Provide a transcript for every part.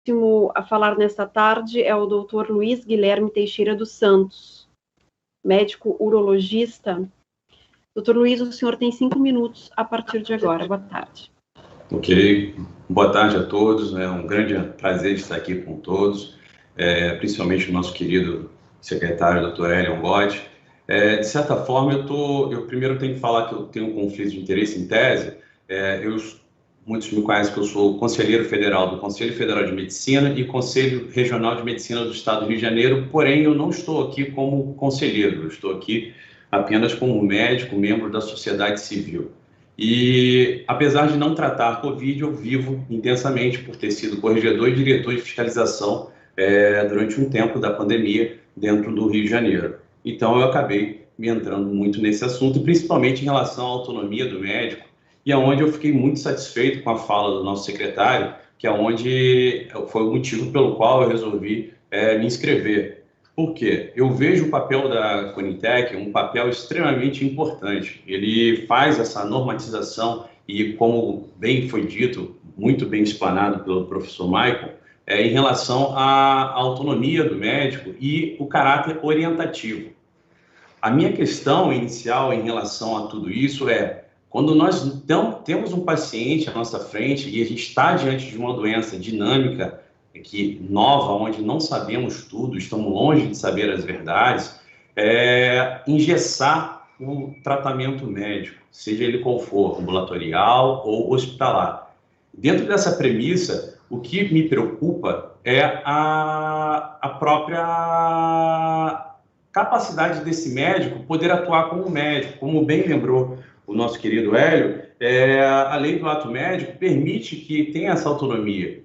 próximo a falar nesta tarde é o Dr. Luiz Guilherme Teixeira dos Santos, médico urologista. Dr. Luiz, o senhor tem 5 minutos a partir de agora. Boa tarde. Ok. Boa tarde a todos. É um grande prazer estar aqui com todos, principalmente o nosso querido secretário, Dr. Elion Gotti. De certa forma, eu primeiro tenho que falar que eu tenho um conflito de interesse em tese. Muitos me conhecem que eu sou conselheiro federal do Conselho Federal de Medicina e Conselho Regional de Medicina do Estado do Rio de Janeiro, porém eu não estou aqui como conselheiro, eu estou aqui apenas como médico, membro da sociedade civil. E, apesar de não tratar Covid, eu vivo intensamente por ter sido corregedor e diretor de fiscalização durante um tempo da pandemia dentro do Rio de Janeiro. Então, eu acabei me entrando muito nesse assunto, principalmente em relação à autonomia do médico, e aonde eu fiquei muito satisfeito com a fala do nosso secretário, que é onde foi o motivo pelo qual eu resolvi me inscrever. Por quê? Eu vejo o papel da Conitec um papel extremamente importante. Ele faz essa normatização e, como bem foi dito, muito bem explanado pelo professor Michael, em relação à autonomia do médico e o caráter orientativo. A minha questão inicial em relação a tudo isso quando nós temos um paciente à nossa frente e a gente está diante de uma doença dinâmica, nova, onde não sabemos tudo, estamos longe de saber as verdades, engessar o tratamento médico, seja ele qual for, ambulatorial ou hospitalar. Dentro dessa premissa, o que me preocupa é a própria capacidade desse médico poder atuar como médico. Como bem lembrou o nosso querido Hélio, a lei do ato médico permite que tenha essa autonomia.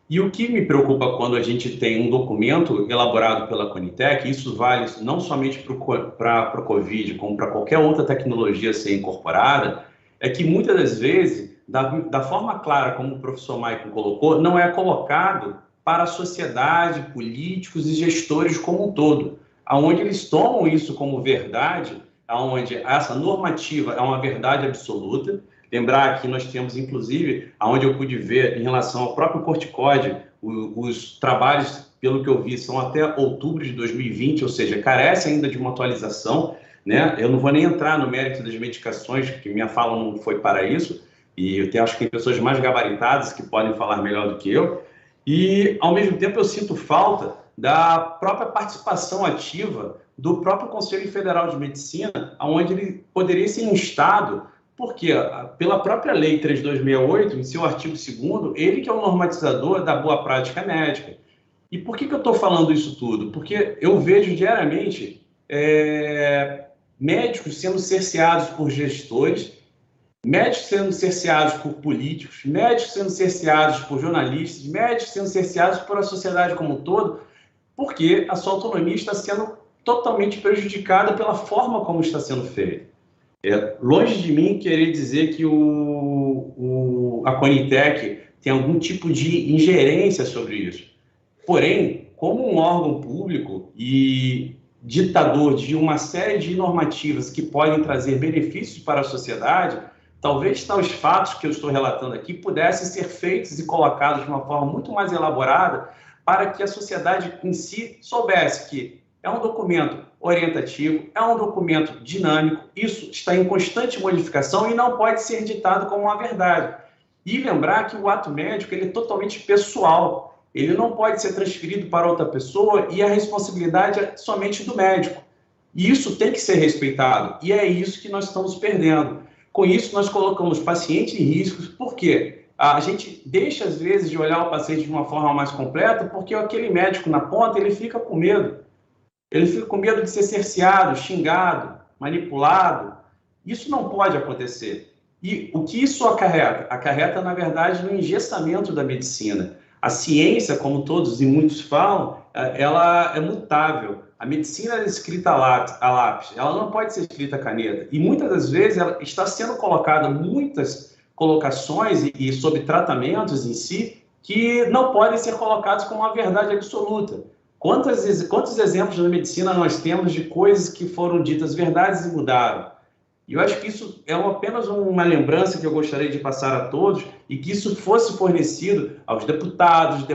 E o que me preocupa quando a gente tem um documento elaborado pela Conitec, isso vale não somente para o Covid, como para qualquer outra tecnologia ser incorporada, é que muitas das vezes, da forma clara como o professor Michael colocou, não é colocado para a sociedade, políticos e gestores como um todo, aonde eles tomam isso como verdade, aonde essa normativa é uma verdade absoluta. Lembrar que nós temos, inclusive, aonde eu pude ver em relação ao próprio corticóide, os trabalhos, pelo que eu vi, são até outubro de 2020, ou seja, carece ainda de uma atualização, né? Eu não vou nem entrar no mérito das medicações, que minha fala não foi para isso, e eu acho que tem pessoas mais gabaritadas que podem falar melhor do que eu, e, ao mesmo tempo, eu sinto falta da própria participação ativa do próprio Conselho Federal de Medicina, onde ele poderia ser instado. Porque, pela própria Lei 3268, em seu artigo 2º, ele que é o normatizador da boa prática médica. E por que eu estou falando isso tudo? Porque eu vejo diariamente médicos sendo cerceados por gestores, médicos sendo cerceados por políticos, médicos sendo cerceados por jornalistas, médicos sendo cerceados por a sociedade como um todo, porque a sua autonomia está sendo totalmente prejudicada pela forma como está sendo feita. Longe de mim querer dizer que a Conitec tem algum tipo de ingerência sobre isso. Porém, como um órgão público e ditador de uma série de normativas que podem trazer benefícios para a sociedade, talvez tais fatos que eu estou relatando aqui pudessem ser feitos e colocados de uma forma muito mais elaborada para que a sociedade em si soubesse que é um documento orientativo, é um documento dinâmico, isso está em constante modificação e não pode ser ditado como uma verdade. E lembrar que o ato médico ele é totalmente pessoal, ele não pode ser transferido para outra pessoa e a responsabilidade é somente do médico. E isso tem que ser respeitado, e é isso que nós estamos perdendo. Com isso, nós colocamos o paciente em riscos, por quê? A gente deixa, às vezes, de olhar o paciente de uma forma mais completa, porque aquele médico na ponta, ele fica com medo. Ele fica com medo de ser cerceado, xingado, manipulado. Isso não pode acontecer. E o que isso acarreta? Acarreta, na verdade, no engessamento da medicina. A ciência, como todos e muitos falam, ela é mutável. A medicina é escrita a lápis, ela não pode ser escrita a caneta. E muitas das vezes ela está sendo colocada muitas colocações e sobre tratamentos em si que não podem ser colocados como uma verdade absoluta. Quantos exemplos na medicina nós temos de coisas que foram ditas verdades e mudaram? E eu acho que isso é apenas uma lembrança que eu gostaria de passar a todos e que isso fosse fornecido aos deputados,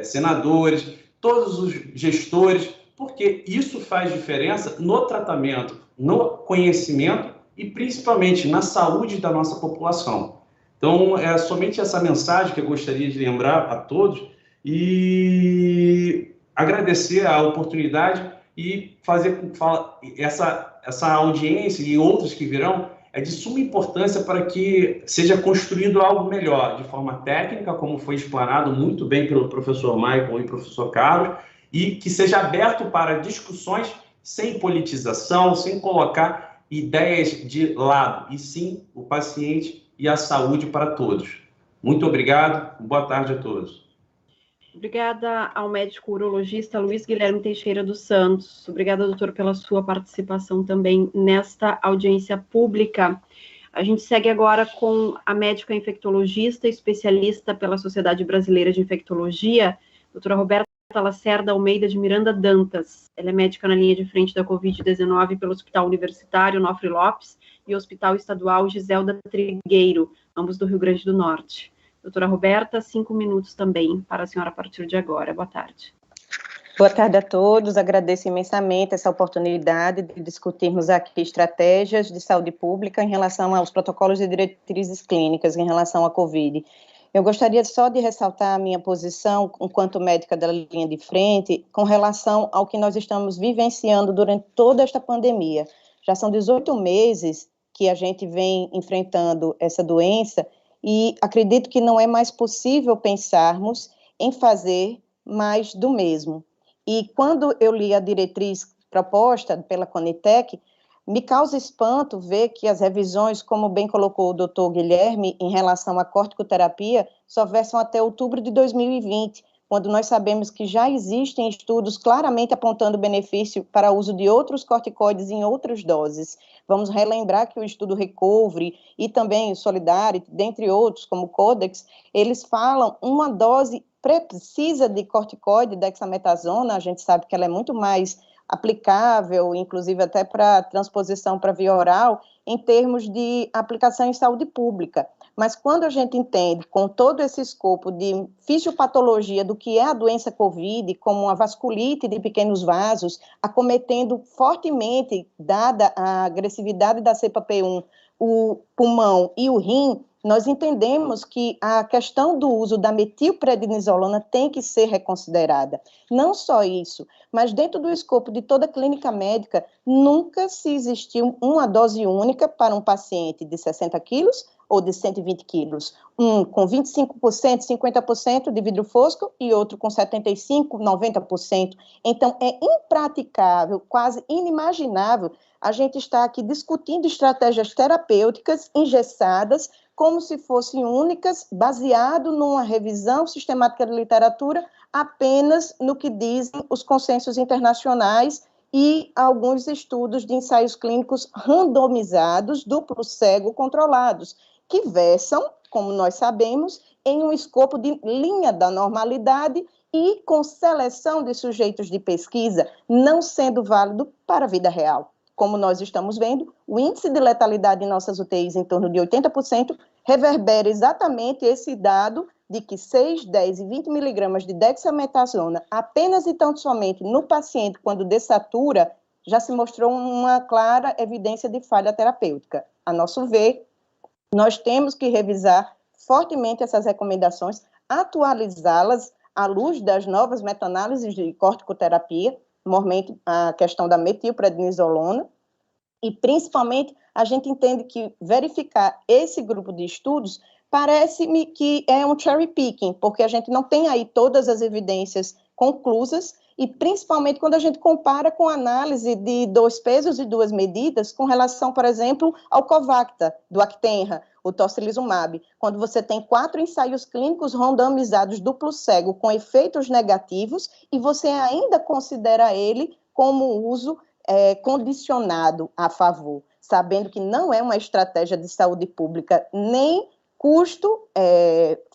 senadores, todos os gestores, porque isso faz diferença no tratamento, no conhecimento e principalmente na saúde da nossa população. Então, é somente essa mensagem que eu gostaria de lembrar a todos e agradecer a oportunidade e fazer com que essa audiência e outras que virão é de suma importância para que seja construído algo melhor, de forma técnica, como foi explanado muito bem pelo professor Michael e professor Carlos, e que seja aberto para discussões sem politização, sem colocar ideias de lado, e sim o paciente e a saúde para todos. Muito obrigado, boa tarde a todos. Obrigada ao médico urologista Luiz Guilherme Teixeira dos Santos. Obrigada, doutor, pela sua participação também nesta audiência pública. A gente segue agora com a médica infectologista, especialista pela Sociedade Brasileira de Infectologia, doutora Roberta Lacerda Almeida de Miranda Dantas. Ela é médica na linha de frente da Covid-19 pelo Hospital Universitário Nofre Lopes e Hospital Estadual Giselda Trigueiro, ambos do Rio Grande do Norte. Doutora Roberta, 5 minutos também para a senhora a partir de agora. Boa tarde. Boa tarde a todos. Agradeço imensamente essa oportunidade de discutirmos aqui estratégias de saúde pública em relação aos protocolos e diretrizes clínicas em relação à Covid. Eu gostaria só de ressaltar a minha posição enquanto médica da linha de frente com relação ao que nós estamos vivenciando durante toda esta pandemia. Já são 18 meses que a gente vem enfrentando essa doença e acredito que não é mais possível pensarmos em fazer mais do mesmo. E quando eu li a diretriz proposta pela Conitec, me causa espanto ver que as revisões, como bem colocou o doutor Guilherme, em relação à corticoterapia, só versam até outubro de 2020, quando nós sabemos que já existem estudos claramente apontando benefício para o uso de outros corticoides em outras doses. Vamos relembrar que o estudo Recovery e também o Solidarity, dentre outros, como o Codex, eles falam uma dose precisa de corticoide, dexametasona, a gente sabe que ela é muito mais aplicável, inclusive até para transposição para via oral, em termos de aplicação em saúde pública. Mas quando a gente entende, com todo esse escopo de fisiopatologia do que é a doença COVID, como uma vasculite de pequenos vasos, acometendo fortemente, dada a agressividade da cepa P1, o pulmão e o rim, nós entendemos que a questão do uso da metilprednisolona tem que ser reconsiderada. Não só isso, mas dentro do escopo de toda a clínica médica, nunca se existiu uma dose única para um paciente de 60 quilos ou de 120 quilos. Um com 25%, 50% de vidro fosco e outro com 75%, 90%. Então, é impraticável, quase inimaginável, a gente estar aqui discutindo estratégias terapêuticas engessadas, como se fossem únicas, baseado numa revisão sistemática da literatura, apenas no que dizem os consensos internacionais e alguns estudos de ensaios clínicos randomizados, duplo cego, controlados, que versam, como nós sabemos, em um escopo de linha da normalidade e com seleção de sujeitos de pesquisa, não sendo válido para a vida real. Como nós estamos vendo, o índice de letalidade em nossas UTIs em torno de 80% reverbera exatamente esse dado de que 6, 10 e 20 miligramas de dexametasona apenas e tão somente no paciente quando dessatura, já se mostrou uma clara evidência de falha terapêutica. A nosso ver, nós temos que revisar fortemente essas recomendações, atualizá-las à luz das novas meta-análises de corticoterapia, normalmente a questão da metilprednisolona, e principalmente a gente entende que verificar esse grupo de estudos parece-me que é um cherry picking, porque a gente não tem aí todas as evidências conclusas, e principalmente quando a gente compara com a análise de 2 pesos e 2 medidas com relação, por exemplo, ao Covacta, do Actenra, o tocilizumab, quando você tem 4 ensaios clínicos randomizados duplo cego com efeitos negativos e você ainda considera ele como uso condicionado a favor, sabendo que não é uma estratégia de saúde pública nem custo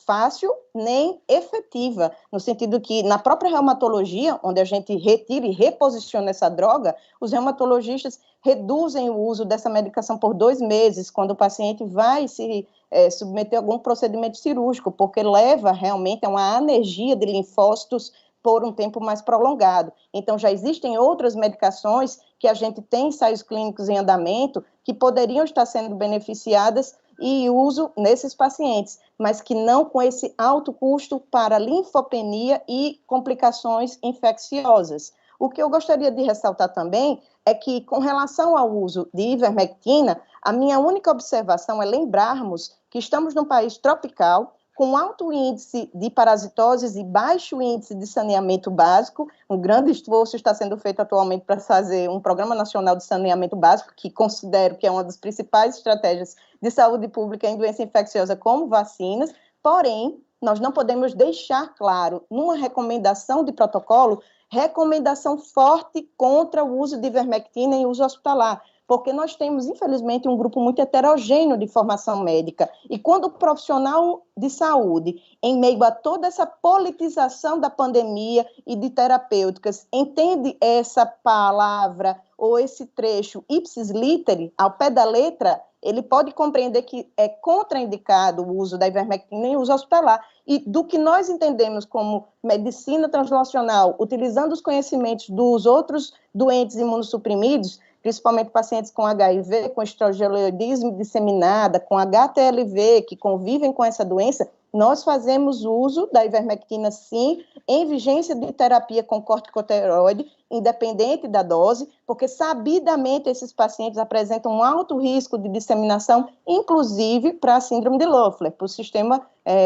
fácil nem efetiva, no sentido que na própria reumatologia, onde a gente retira e reposiciona essa droga, os reumatologistas reduzem o uso dessa medicação por 2 meses, quando o paciente vai se submeter a algum procedimento cirúrgico, porque leva realmente a uma anergia de linfócitos por um tempo mais prolongado. Então, já existem outras medicações que a gente tem ensaios clínicos em andamento que poderiam estar sendo beneficiadas e uso nesses pacientes, mas que não com esse alto custo para linfopenia e complicações infecciosas. O que eu gostaria de ressaltar também é que, com relação ao uso de ivermectina, a minha única observação é lembrarmos que estamos num país tropical, com alto índice de parasitoses e baixo índice de saneamento básico. Um grande esforço está sendo feito atualmente para fazer um Programa Nacional de Saneamento Básico, que considero que é uma das principais estratégias de saúde pública em doença infecciosa como vacinas, porém, nós não podemos deixar claro, numa recomendação de protocolo, recomendação forte contra o uso de ivermectina em uso hospitalar, porque nós temos, infelizmente, um grupo muito heterogêneo de formação médica. E quando o profissional de saúde, em meio a toda essa politização da pandemia e de terapêuticas, entende essa palavra ou esse trecho ipsis literi, ao pé da letra, ele pode compreender que é contraindicado o uso da ivermectina em uso hospitalar. E do que nós entendemos como medicina translacional, utilizando os conhecimentos dos outros doentes imunossuprimidos, principalmente pacientes com HIV, com estrogeloidismo disseminada, com HTLV, que convivem com essa doença, nós fazemos uso da ivermectina, sim, em vigência de terapia com corticosteroide, independente da dose, porque sabidamente esses pacientes apresentam um alto risco de disseminação, inclusive para a síndrome de Loeffler, para o sistema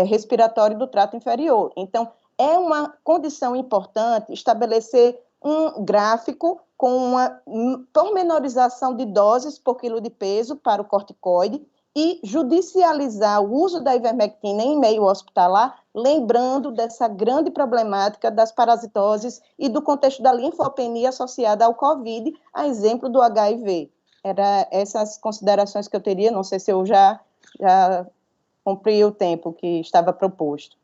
respiratório do trato inferior. Então, é uma condição importante estabelecer um gráfico com uma pormenorização de doses por quilo de peso para o corticoide e judicializar o uso da ivermectina em meio hospitalar, lembrando dessa grande problemática das parasitoses e do contexto da linfopenia associada ao COVID, a exemplo do HIV. Era essas considerações que eu teria, não sei se eu já cumpri o tempo que estava proposto.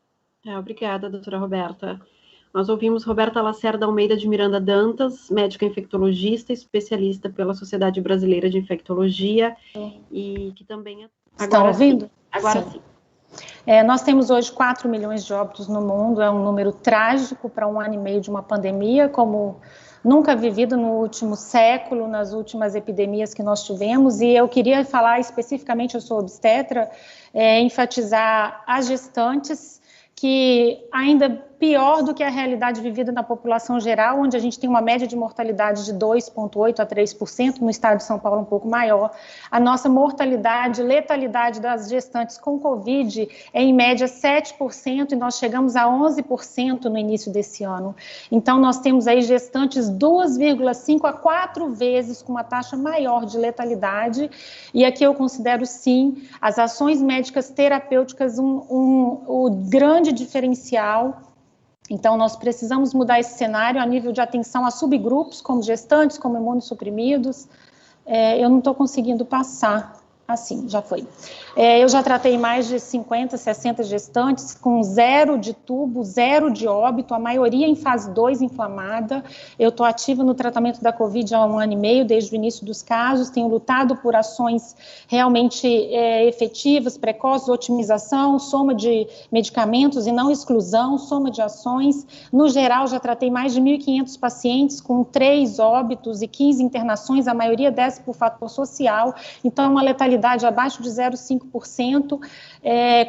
Obrigada, doutora Roberta. Nós ouvimos Roberta Lacerda Almeida de Miranda Dantas, médica infectologista, especialista pela Sociedade Brasileira de Infectologia, e que também... Estão ouvindo? Sim. Agora sim. Nós temos hoje 4 milhões de óbitos no mundo, é um número trágico para 1 ano e meio de uma pandemia, como nunca vivido no último século, nas últimas epidemias que nós tivemos, e eu queria falar especificamente, eu sou obstetra, enfatizar as gestantes, que ainda pior do que a realidade vivida na população geral, onde a gente tem uma média de mortalidade de 2,8% a 3%, no estado de São Paulo um pouco maior. A nossa mortalidade, letalidade das gestantes com Covid é em média 7% e nós chegamos a 11% no início desse ano. Então nós temos aí gestantes 2,5 a 4 vezes com uma taxa maior de letalidade, e aqui eu considero sim as ações médicas terapêuticas o grande diferencial. Então, nós precisamos mudar esse cenário a nível de atenção a subgrupos, como gestantes, como imunossuprimidos. Eu não estou conseguindo passar. Assim, já foi. Eu já tratei mais de 50, 60 gestantes com 0 de tubo, 0 de óbito, a maioria em fase 2 inflamada. Eu estou ativa no tratamento da Covid há 1 ano e meio, desde o início dos casos, tenho lutado por ações realmente efetivas, precoces, otimização, soma de medicamentos e não exclusão, soma de ações. No geral, já tratei mais de 1.500 pacientes com 3 óbitos e 15 internações, a maioria desce por fator social, então é uma letalidade abaixo de 0,5%,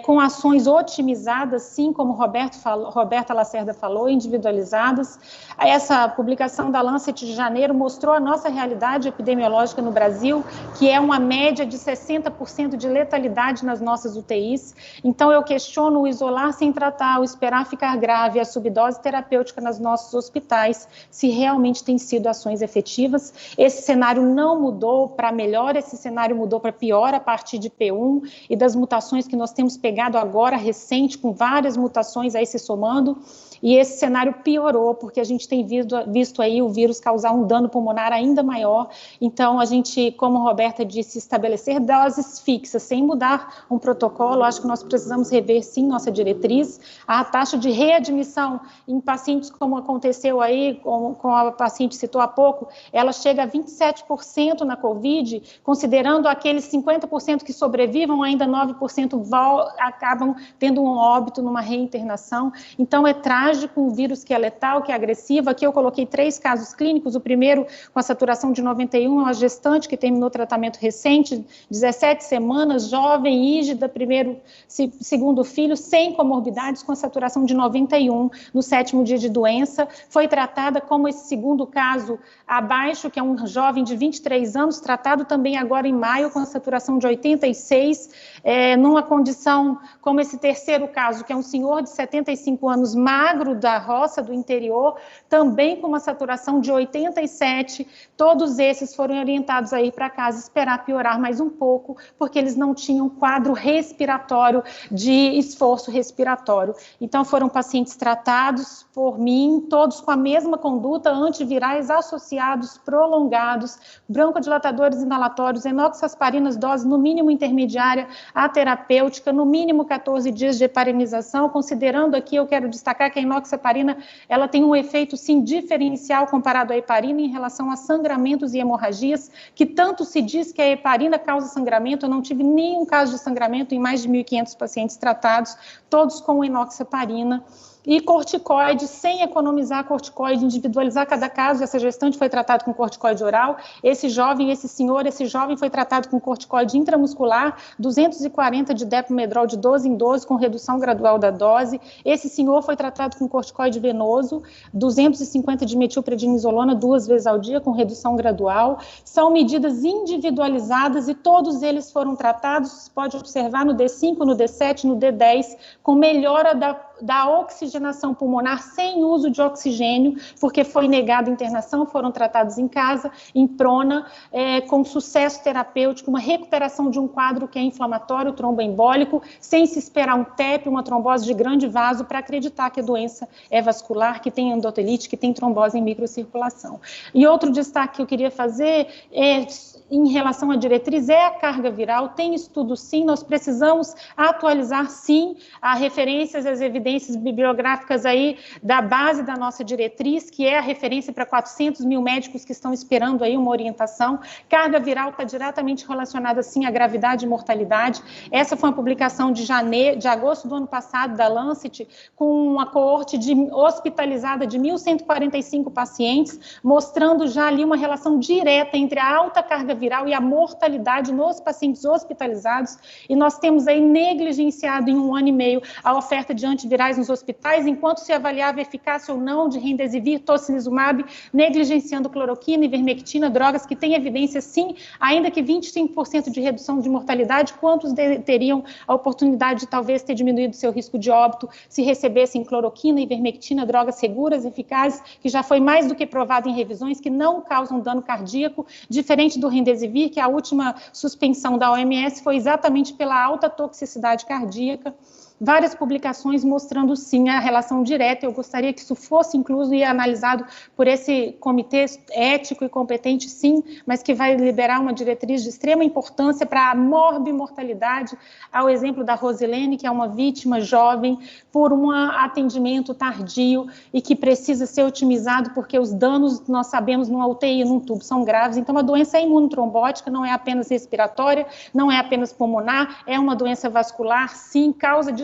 com ações otimizadas, sim, como Roberta Lacerda falou, individualizadas. Essa publicação da Lancet de janeiro mostrou a nossa realidade epidemiológica no Brasil, que é uma média de 60% de letalidade nas nossas UTIs. Então, eu questiono o isolar sem tratar, o esperar ficar grave, a subdose terapêutica nos nossos hospitais, se realmente tem sido ações efetivas. Esse cenário não mudou para melhor, esse cenário mudou para pior a partir de P1 e das mutações que nós temos pegado agora, recente, com várias mutações aí se somando. e esse cenário piorou, porque a gente tem visto aí o vírus causar um dano pulmonar ainda maior. Então, a gente, como a Roberta disse, estabelecer doses fixas, sem mudar um protocolo. Acho que nós precisamos rever, sim, nossa diretriz. A taxa de readmissão em pacientes, como aconteceu aí, com a paciente citou há pouco, ela chega a 27% na Covid, considerando aqueles 50% que sobrevivam, ainda 9% acabam tendo um óbito numa reinternação. Então, é trágico, um vírus que é letal, que é agressivo. Aqui eu coloquei 3 casos clínicos. O primeiro, com a saturação de 91, uma gestante que terminou tratamento recente, 17 semanas, jovem, rígida, segundo filho, sem comorbidades, com a saturação de 91 no 7º dia de doença. Foi tratada como esse segundo caso abaixo, que é um jovem de 23 anos, tratado também agora em maio, com a saturação de 86, numa condição como esse terceiro caso, que é um senhor de 75 anos, magro, da roça, do interior, também com uma saturação de 87. Todos esses foram orientados a ir para casa, esperar piorar mais um pouco, porque eles não tinham quadro respiratório, de esforço respiratório. Então, foram pacientes tratados por mim, todos com a mesma conduta, antivirais associados, prolongados, broncodilatadores inalatórios, enoxasparinas, dose no mínimo intermediária, a terapêutica, no mínimo 14 dias de heparinização, considerando aqui, eu quero destacar que a enoxaparina, ela tem um efeito, sim, diferencial comparado à heparina em relação a sangramentos e hemorragias, que tanto se diz que a heparina causa sangramento. Eu não tive nenhum caso de sangramento em mais de 1.500 pacientes tratados, todos com enoxaparina. E corticoide, sem economizar corticoide, individualizar cada caso. Essa gestante foi tratada com corticoide oral, esse jovem foi tratado com corticoide intramuscular, 240 de depomedrol de 12 em 12, com redução gradual da dose. Esse senhor foi tratado com corticoide venoso, 250 de metilprednisolona 2 vezes ao dia, com redução gradual. São medidas individualizadas e todos eles foram tratados, pode observar, no D5, no D7, no D10, com melhora da oxigenação pulmonar sem uso de oxigênio, porque foi negada a internação, foram tratados em casa, em prona, com sucesso terapêutico, uma recuperação de um quadro que é inflamatório, tromboembólico, sem se esperar um TEP, uma trombose de grande vaso, para acreditar que a doença é vascular, que tem endotelite, que tem trombose em microcirculação. E outro destaque que eu queria fazer em relação à diretriz é a carga viral. Tem estudo, sim, nós precisamos atualizar, sim, as referências, as evidências bibliográficas aí da base da nossa diretriz, que é a referência para 400 mil médicos que estão esperando aí uma orientação. Carga viral está diretamente relacionada, sim, à gravidade e mortalidade. Essa foi uma publicação de agosto do ano passado, da Lancet, com uma coorte hospitalizada de 1.145 pacientes, mostrando já ali uma relação direta entre a alta carga viral e a mortalidade nos pacientes hospitalizados, e nós temos aí negligenciado em 1 ano e meio a oferta de antivirais nos hospitais, enquanto se avaliava a eficácia ou não de remdesivir, tocilizumab, negligenciando cloroquina, ivermectina, drogas que têm evidência, sim, ainda que 25% de redução de mortalidade. Quantos teriam a oportunidade de talvez ter diminuído seu risco de óbito se recebessem cloroquina, ivermectina, drogas seguras, eficazes, que já foi mais do que provado em revisões, que não causam dano cardíaco, diferente do remdesivir, que a última suspensão da OMS foi exatamente pela alta toxicidade cardíaca. Várias publicações mostrando, sim, a relação direta. Eu gostaria que isso fosse incluso e analisado por esse comitê ético e competente, sim, mas que vai liberar uma diretriz de extrema importância para a morbimortalidade, ao exemplo da Rosilene, que é uma vítima jovem por um atendimento tardio e que precisa ser otimizado, porque os danos, nós sabemos, numa UTI, num tubo, são graves. Então, a doença é imunotrombótica, não é apenas respiratória, não é apenas pulmonar, é uma doença vascular, sim,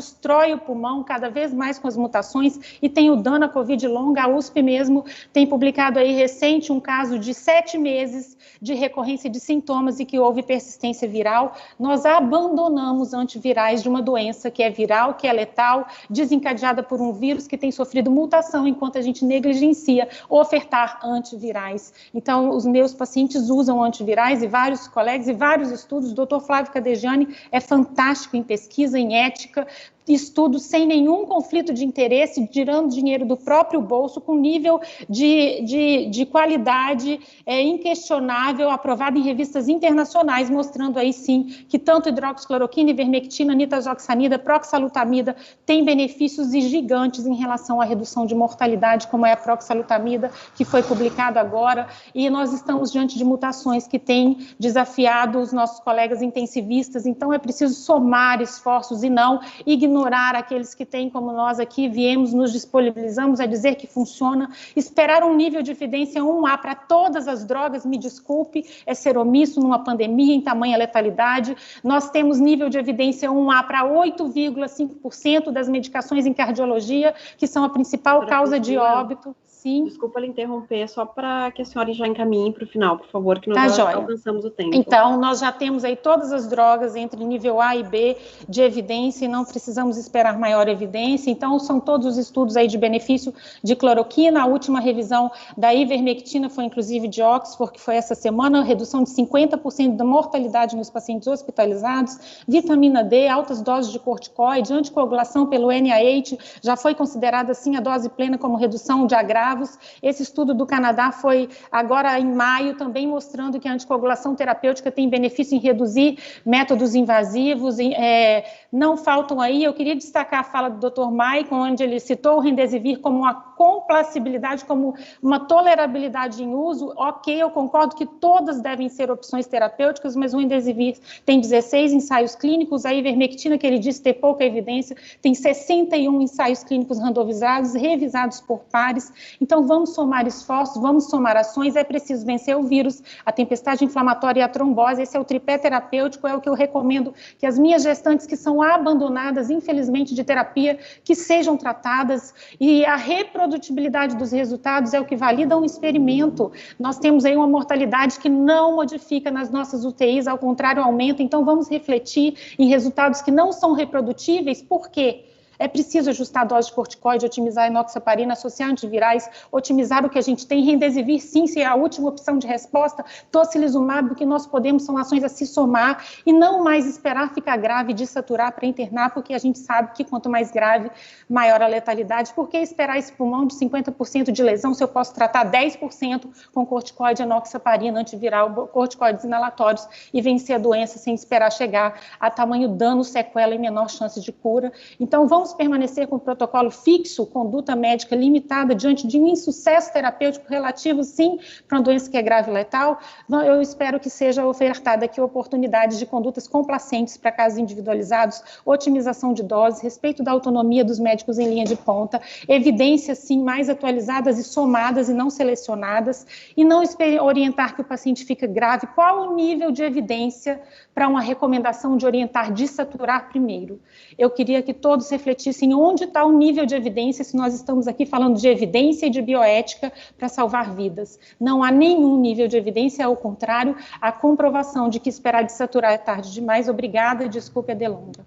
destrói o pulmão cada vez mais com as mutações e tem o dano à Covid longa. A USP mesmo tem publicado aí recente um caso de 7 meses de recorrência de sintomas e que houve persistência viral. Nós abandonamos antivirais de uma doença que é viral, que é letal, desencadeada por um vírus que tem sofrido mutação, enquanto a gente negligencia ofertar antivirais. Então, os meus pacientes usam antivirais e vários colegas e vários estudos. O Dr. Flávio Cadegiani é fantástico em pesquisa, em ética, estudos sem nenhum conflito de interesse, tirando dinheiro do próprio bolso, com nível de qualidade inquestionável, aprovado em revistas internacionais, mostrando aí sim que tanto hidroxicloroquina, ivermectina, nitazoxanida, proxalutamida têm benefícios gigantes em relação à redução de mortalidade, como é a proxalutamida, que foi publicado agora, e nós estamos diante de mutações que têm desafiado os nossos colegas intensivistas, então é preciso somar esforços e não ignorar aqueles que têm, como nós aqui viemos, nos disponibilizamos a dizer que funciona. Esperar um nível de evidência 1A para todas as drogas, me desculpe, é ser omisso numa pandemia em tamanha letalidade. Nós temos nível de evidência 1A para 8,5% das medicações em cardiologia, que são a principal causa de óbito. Sim. Desculpa lhe interromper, só para que a senhora já encaminhe para o final, por favor, que nós já alcançamos o tempo. Então, nós já temos aí todas as drogas entre nível A e B de evidência e não precisamos esperar maior evidência. Então, são todos os estudos aí de benefício de cloroquina. A última revisão da ivermectina foi, inclusive, de Oxford, que foi essa semana, redução de 50% da mortalidade nos pacientes hospitalizados, vitamina D, altas doses de corticoide, anticoagulação pelo NIH, já foi considerada, assim, a dose plena como redução de agravos. Esse estudo do Canadá foi agora em maio, também mostrando que a anticoagulação terapêutica tem benefício em reduzir métodos invasivos. Não faltam aí, eu queria destacar a fala do Dr. Maicon, onde ele citou o Remdesivir como uma complacibilidade, como uma tolerabilidade em uso. Ok, eu concordo que todas devem ser opções terapêuticas, mas o Remdesivir tem 16 ensaios clínicos, a ivermectina, que ele disse ter pouca evidência, tem 61 ensaios clínicos randomizados, revisados por pares. Então, vamos somar esforços, vamos somar ações, é preciso vencer o vírus, a tempestade inflamatória e a trombose. Esse é o tripé terapêutico, é o que eu recomendo que as minhas gestantes que são abandonadas, infelizmente, de terapia, que sejam tratadas, e a reprodutibilidade dos resultados é o que valida um experimento. Nós temos aí uma mortalidade que não modifica nas nossas UTIs, ao contrário, aumenta. Então, vamos refletir em resultados que não são reprodutíveis. Por quê? É preciso ajustar a dose de corticoide, otimizar a enoxaparina, associar antivirais, otimizar o que a gente tem, Remdesivir, sim, se é a última opção de resposta, tocilizumab, o que nós podemos são ações a se somar e não mais esperar ficar grave e desaturar para internar, porque a gente sabe que quanto mais grave, maior a letalidade. Por que esperar esse pulmão de 50% de lesão se eu posso tratar 10% com corticoide, enoxaparina, antiviral, corticoides inalatórios e vencer a doença sem esperar chegar a tamanho dano, sequela e menor chance de cura? Então, vamos permanecer com o protocolo fixo, conduta médica limitada diante de um insucesso terapêutico relativo, sim, para uma doença que é grave e letal. Eu espero que seja ofertada aqui oportunidades de condutas complacentes para casos individualizados, otimização de doses, respeito da autonomia dos médicos em linha de ponta, evidências, sim, mais atualizadas e somadas e não selecionadas, e não orientar que o paciente fica grave. Qual o nível de evidência para uma recomendação de orientar desaturar primeiro? Eu queria que todos refletissem onde está o nível de evidência, se nós estamos aqui falando de evidência e de bioética para salvar vidas. Não há nenhum nível de evidência, ao contrário, a comprovação de que esperar desaturar é tarde demais. Obrigada e desculpe a delonga.